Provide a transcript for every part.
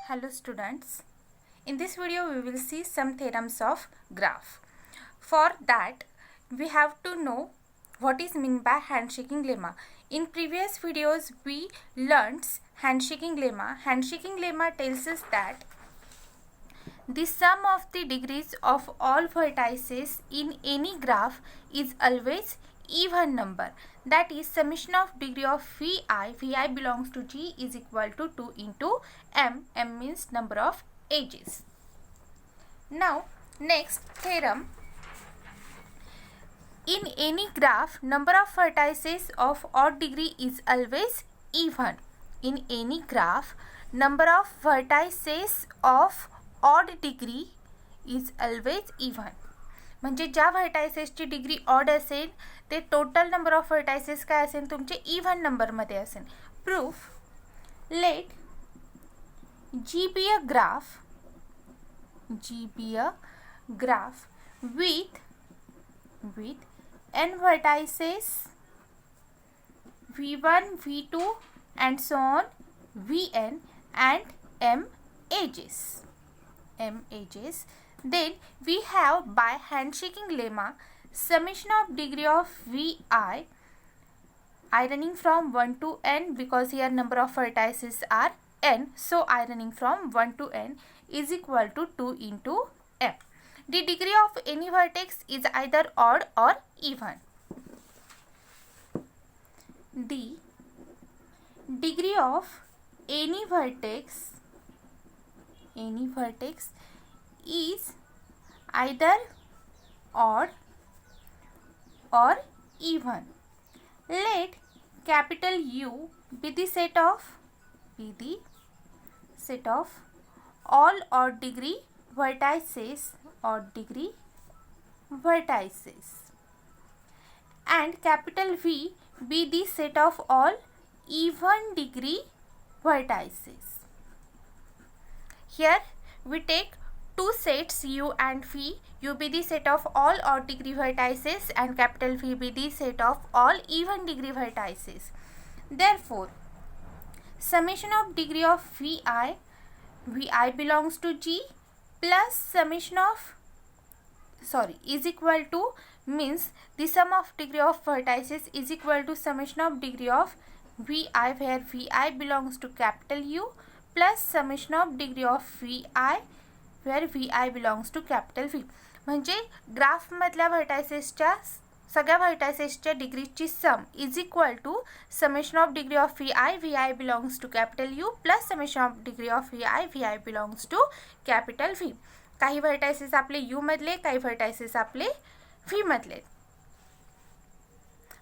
Hello students, in this video we will see some theorems of graph. For that we have to know what is meant by handshaking lemma. In previous videos we learnt handshaking lemma. Handshaking lemma tells us that the sum of the degrees of all vertices in any graph is always even number. That is summation of degree of vi belongs to G is equal to 2 into m. M means number of edges. Now next theorem. In any graph, number of vertices of odd degree is always even. In any graph, number of vertices of odd degree is always even. म्हणजे ज्या व्हर्टायसेसची degree odd असेल ते total number of vertices काय असेल तुमचे even नंबरमध्ये असेल. Proof. Let G be a graph with n vertices v1 v2 and so on vn and m edges. Then we have by handshaking lemma summation of degree of vi I running from 1 to n because here number of vertices are n, so I running from 1 to n is equal to 2 into m. The degree of any vertex is either odd or even. The degree of any vertex is either odd or even. Let capital U be the set of all odd degree vertices and capital V be the set of all even degree vertices. Here we take two sets U and V. U be the set of all odd degree vertices and capital V be the set of all even degree vertices. Therefore, summation of degree of vi belongs to G plus summation of is equal to means the sum of degree of vertices is equal to summation of degree of vi where vi belongs to capital U plus summation of degree of vi where vi belongs to capital V. म्हणजे graph मधल्या व्हर्टायसेसच्या सगळ्या व्हर्टायसेसच्या डिग्रीची sum is equal to summation of degree of vi belongs to capital U plus summation of degree of vi belongs to capital V. काही vertices आपले U मधले, काही व्हर्टायसेस आपले V मधले.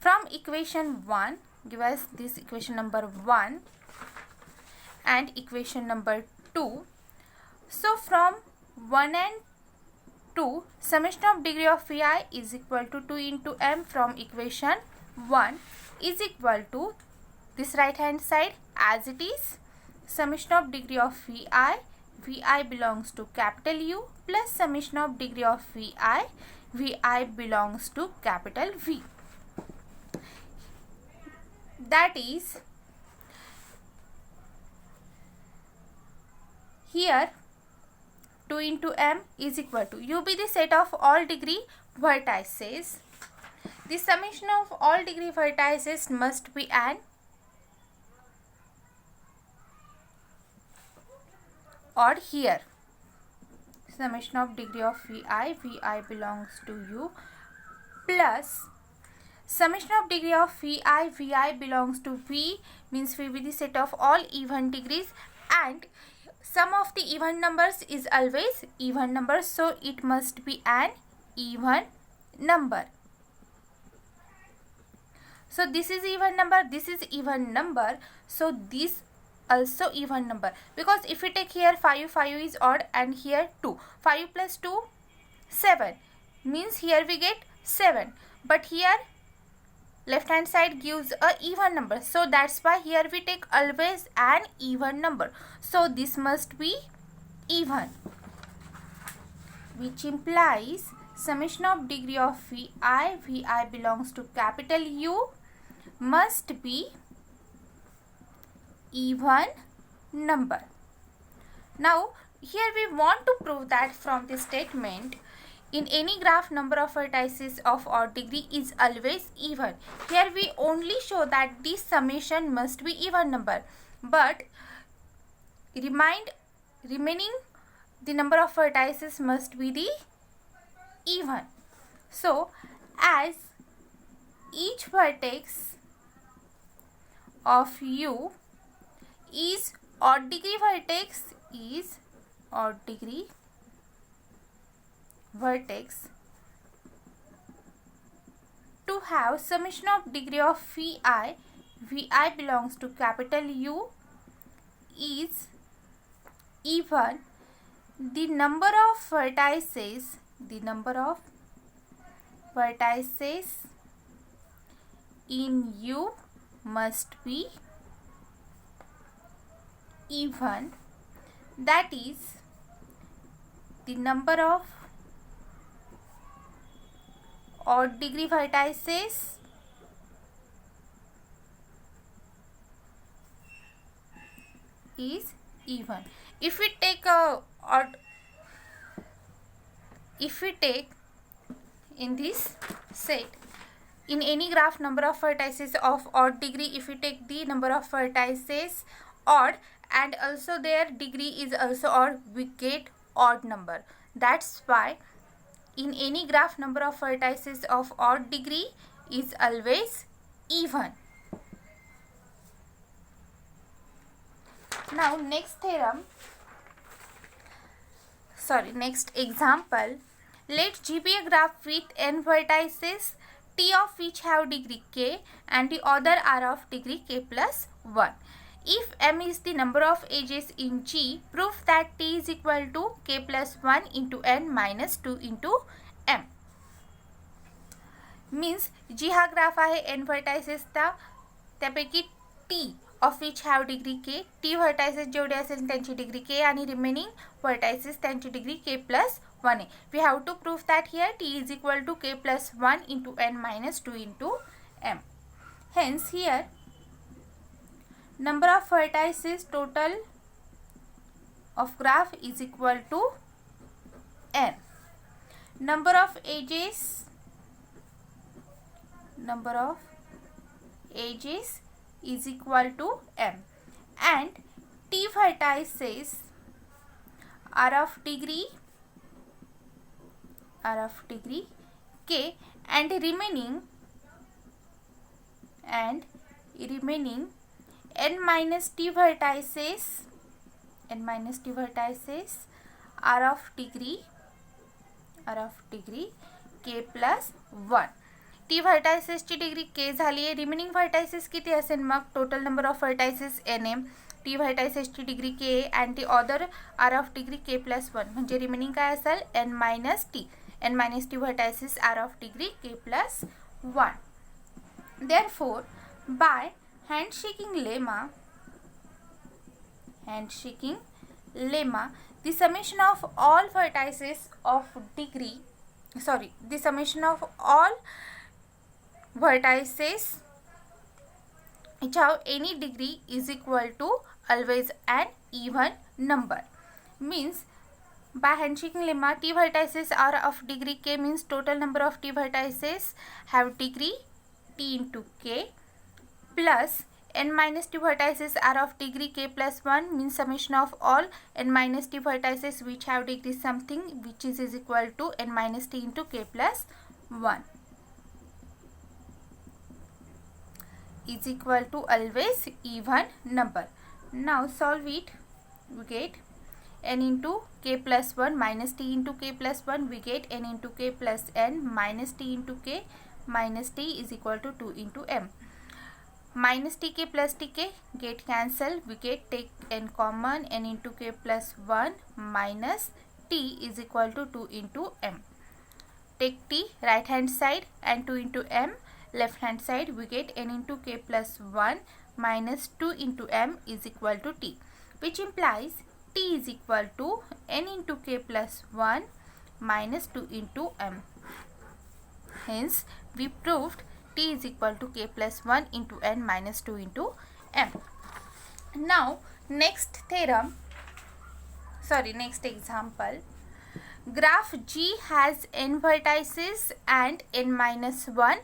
From equation 1 give us this equation number 1 and equation number 2. So from 1 and 2 summation of degree of vi is equal to 2 into m from equation 1 is equal to this right hand side as it is summation of degree of vi belongs to capital U plus summation of degree of vi belongs to capital V. That is here 2 into m is equal to U be the set of all degree vertices. The summation of all degree vertices must be an odd. Here summation of degree of vi belongs to U plus summation of degree of vi belongs to V means V be the set of all even degrees and sum of the even numbers is always even number, so it must be an even number. So this is even number, this is even number, so this also even number, because if we take here 5 is odd and here 2, 5 plus 2 7 means here we get 7, but here left hand side gives a even number, so that's why here we take always an even number, so this must be even, which implies summation of degree of vi belongs to capital U must be even number. Now here we want to prove that from this statement, in any graph number of vertices of odd degree is always even. Here we only show that this summation must be even number, but remaining the number of vertices must be the even. So as each vertex of U is odd degree vertex to have summation of degree of Vi belongs to capital U is even, the number of vertices in U must be even, that is, the number of odd degree vertices is even. If we take in this set, in any graph number of vertices of odd degree, if we take the number of vertices odd and also their degree is also odd, we get odd number. That's why in any graph number of vertices of odd degree is always even. Now next example, let G be a graph with n vertices, T of which have degree k and the other are of degree k plus 1. If m is the number of edges in G, prove that T is equal to k plus 1 into n minus 2 into m. Means G हा graph आहे n verticesचा, त्यापैकी T of which have degree k, T vertices जेवढे असेल त्यांची degree k आणि remaining vertices त्यांची degree k plus 1 आहे. We have to prove that here T is equal to k plus 1 into n minus 2 into m. Hence here number of vertices total of graph is equal to n. Number of edges is equal to m, and T vertices are of degree k and remaining n minus t vertices are of degree k plus 1. T व्हर्टायसेसची degree K झाली आहे, remaining vertices किती असेल मग, total number of vertices N M, T व्हर्टायसेसची degree K and T other are of degree K plus 1, म्हणजे remaining काय असेल N minus T vertices are of degree K plus 1. Therefore, by handshaking lemma, the summation of all vertices of vertices which have any degree is equal to always an even number. Means by handshaking lemma, t vertices are of degree k, means total number of t vertices have degree t into k, plus n minus t vertices are of degree k plus 1, means summation of all n minus t vertices which have degree something which is equal to n minus t into k plus 1 is equal to always even number. Now solve it. We get n into k plus 1 minus t into k plus 1, we get n into k plus n minus t into k minus t is equal to 2 into m. Minus tk plus tk get cancel, we get take n common, n into k plus 1 minus t is equal to 2 into m. Take t right hand side and 2 into m left hand side, we get n into k plus 1 minus 2 into m is equal to t, which implies t is equal to n into k plus 1 minus 2 into m. Hence we proved t is equal to k plus 1 into n minus 2 into m. Now next theorem, next example. Graph G has n vertices and n minus 1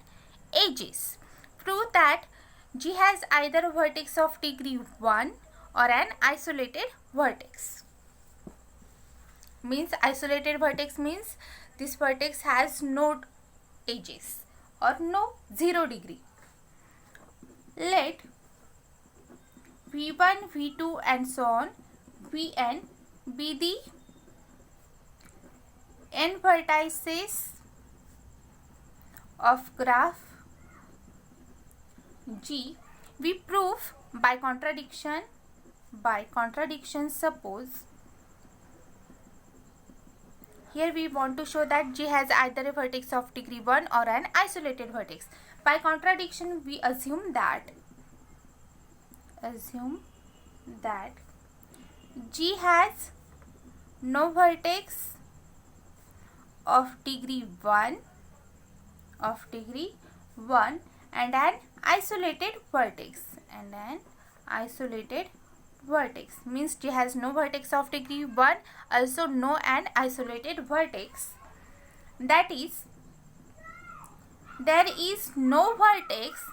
edges. Prove that G has either a vertex of degree 1 or an isolated vertex. Means isolated vertex means this vertex has no edges or no 0 degree. Let V1, V2 and so on Vn be the n vertices of graph G. We prove by contradiction. Suppose here we want to show that G has either a vertex of degree 1 or an isolated vertex. By contradiction we assume that G has no vertex of degree 1 and an isolated vertex. Means G has no vertex of degree 1, also no an isolated vertex. That is, there is no vertex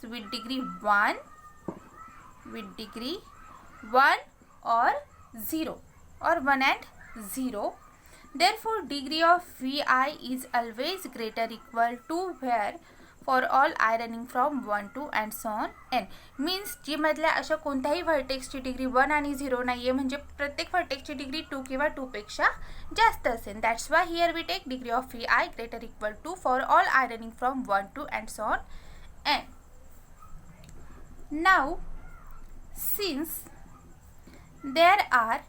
with degree 1 or 0 or 1 and 0. Therefore degree of Vi is always greater equal to where for all I running from 1 to and so on n. Means G मधल्या अशा कोणत्याही व्हर्टेक्सची degree 1 आणि 0 नाहीये, म्हणजे प्रत्येक व्हर्टेक्सची degree 2 किंवा 2 पेक्षा जास्त असेल. That's why here we take degree of Vi greater equal to for all I running from 1 to and so on n. Now since there are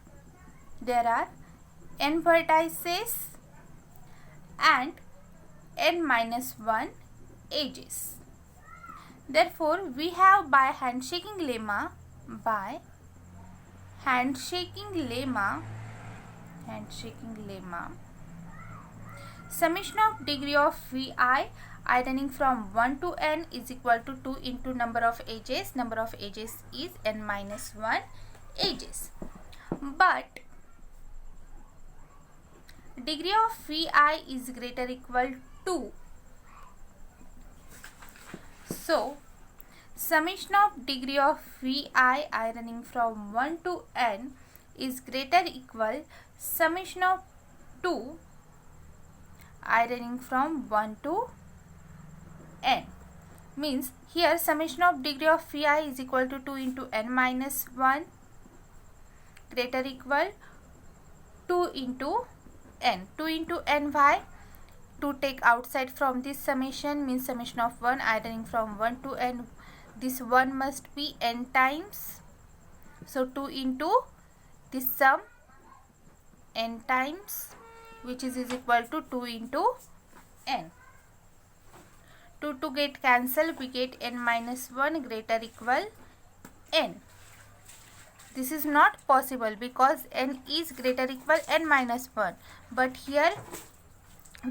n vertices and n minus 1 edges, therefore we have by handshaking lemma summation of degree of Vi I running from 1 to n is equal to 2 into number of edges. Number of edges is n minus 1 edges. But degree of Vi is greater equal to, so summation of degree of Vi running from 1 to n is greater equal summation of 2 I running from 1 to n. Means here summation of degree of Vi is equal to 2 into n minus 1 greater equal 2 into n. 2 into n why? To take outside from this summation means summation of 1 I running from 1 to n. This 1 must be n times. So 2 into this sum n times, which is equal to 2 into n. 2 to get cancelled, we get n minus 1 greater equal n. This is not possible because n is greater equal n minus 1. But here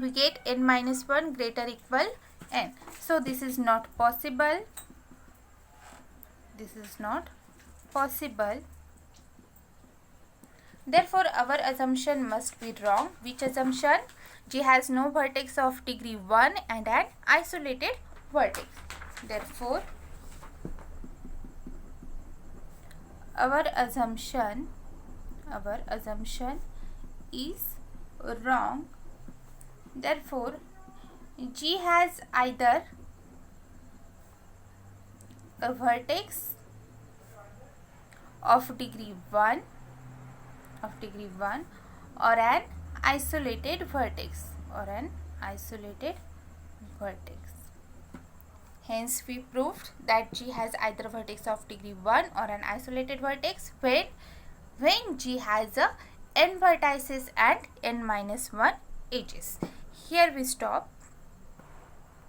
we get n minus 1 greater equal n. So this is not possible. Therefore our assumption must be wrong. Which assumption? G has no vertex of degree 1 and an isolated vertex. Therefore our assumption is wrong. Therefore G has either a vertex of degree 1 or an isolated vertex Hence we proved that G has either a vertex of degree 1 or an isolated vertex when G has a n vertices and n minus 1 edges. Here we stop.